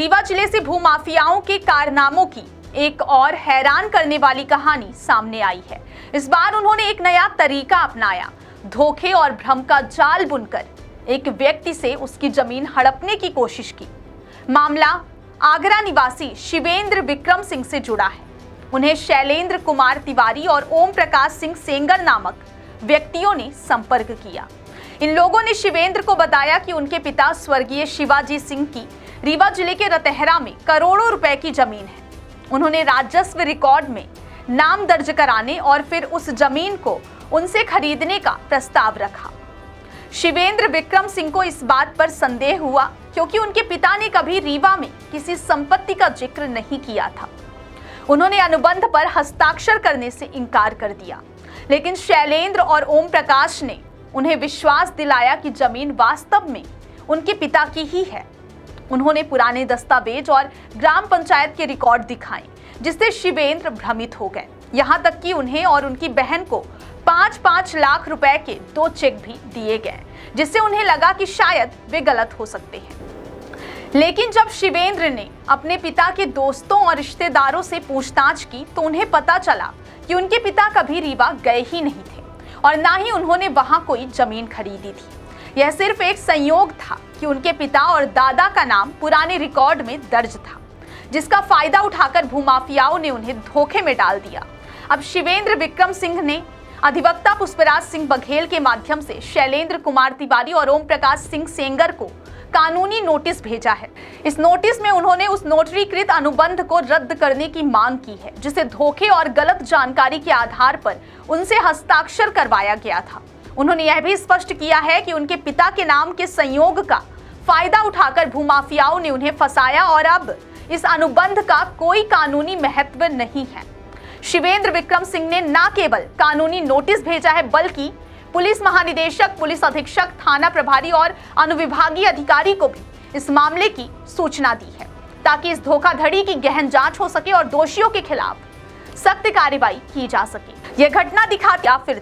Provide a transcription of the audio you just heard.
रीवा जिले से भूमाफियाओं के कारनामों की एक और हैरान करने वाली कहानी सामने आई है। इस बार उन्होंने एक नया तरीका अपनाया। धोखे और भ्रम का जाल बुनकर एक व्यक्ति से उसकी जमीन हड़पने की कोशिश की। मामला आगरा निवासी शिवेंद्र विक्रम सिंह से जुड़ा है। उन्हें शैलेंद्र कुमार तिवारी और ओम प्रकाश सिंह सेंगर नामक व्यक्तियों ने संपर्क किया। इन लोगों ने शिवेंद्र को बताया कि उनके पिता स्वर्गीय शिवाजी सिंह की रीवा जिले के रतहरा में करोड़ों रुपए की जमीन है। उन्होंने राजस्व रिकॉर्ड में नाम दर्ज कराने और फिर उस जमीन को उनसे खरीदने का प्रस्ताव रखा। शिवेंद्र विक्रम सिंह को इस बात पर संदेह हुआ क्योंकि उनके पिता ने कभी रीवा में किसी संपत्ति का जिक्र नहीं किया था। उन्होंने अनुबंध पर हस्ताक्षर करने से इनकार कर दिया, लेकिन शैलेंद्र और ओम प्रकाश ने उन्हें विश्वास दिलाया कि जमीन वास्तव में उनके पिता की ही है। उन्होंने पुराने दस्तावेज और ग्राम पंचायत के रिकॉर्ड दिखाए, जिससे शिवेंद्र भ्रमित हो गए। यहाँ तक कि उन्हें और उनकी बहन को 5-5 लाख रुपए के 2 चेक भी दिए गए, जिससे उन्हें लगा कि शायद वे गलत हो सकते हैं। लेकिन जब शिवेंद्र ने अपने पिता के दोस्तों और रिश्तेदारों से पूछताछ की तो उन्हें पता चला कि उनके पिता कभी रीवा गए ही नहीं थे और ना ही उन्होंने वहां कोई जमीन खरीदी थी। यह सिर्फ एक संयोग था कि उनके पिता और दादा का नाम पुराने रिकॉर्ड में दर्ज था, जिसका फायदा उठाकर भूमाफियाओं ने उन्हें धोखे में डाल दिया। अब शिवेंद्र विक्रम सिंह ने अधिवक्ता पुष्पराज सिंह बघेल के माध्यम से शैलेंद्र कुमार तिवारी और ओम प्रकाश सिंह सेंगर को कानूनी नोटिस भेजा है। इस नोटिस में उन्होंने उस नोटरीकृत अनुबंध को रद्द करने की मांग की है, जिसे धोखे और गलत जानकारी के आधार पर उनसे हस्ताक्षर करवाया गया था। उन्होंने यह भी स्पष्ट किया है कि उनके पिता के नाम के संयोग का फायदा उठाकर भूमाफियाओं ने उन्हें फंसाया और अब इस अनुबंध का कोई कानूनी महत्व नहीं है। शिवेंद्र विक्रम सिंह ने न केवल कानूनी नोटिस भेजा है, बल्कि पुलिस महानिदेशक, पुलिस अधीक्षक, थाना प्रभारी और अनुविभागीय अधिकारी को भी इस मामले की सूचना दी है, ताकि इस धोखाधड़ी की गहन जांच हो सके और दोषियों के खिलाफ सख्त कार्रवाई की जा सके। यह घटना दिखाती या फिर